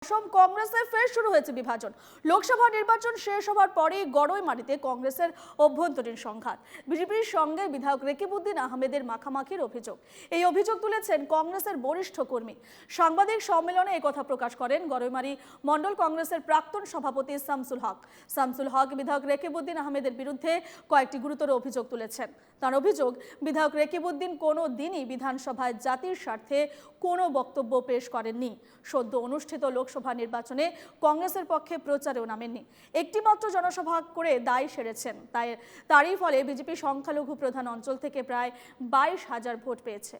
অসম কংগ্রেসে ফের শুরু হয়েছে বিভাজন। লোকসভা নির্বাচন শেষ হওয়ার পরেই গড়ইমারিতে কংগ্রেসের অভ্যন্তরীণ সংঘাত। বিজেপির সঙ্গে বিধায়ক রকিবউদ্দিন আহমেদের মাখামাখির অভিযোগ। এই অভিযোগ তুলেছেন কংগ্রেসের বরিষ্ঠ কর্মী। সাংবাদিক সম্মেলনে একথা প্রকাশ করেন গড়ইমারি মণ্ডল কংগ্রেসের প্রাক্তন সভাপতি শামসুল হক। শামসুল হক বিধায়ক রকিবউদ্দিন আহমেদের বিরুদ্ধে কয়েকটি গুরুতর অভিযোগ তুলেছেন। তার অভিযোগ, বিধায়ক রকিবউদ্দিন কোনো দিনই বিধানসভায় জাতির স্বার্থে কোনো বক্তব্য পেশ করেননি। সদ্য অনুষ্ঠিত লোকসভা নির্বাচনে কংগ্রেসের পক্ষে প্রচারেও নামেননি। একটিমাত্র জনসভা করে দায় সেরেছেন। তারই ফলে বিজেপি সংখ্যালঘু প্রধান অঞ্চল থেকে প্রায় 22,000 ভোট পেয়েছে।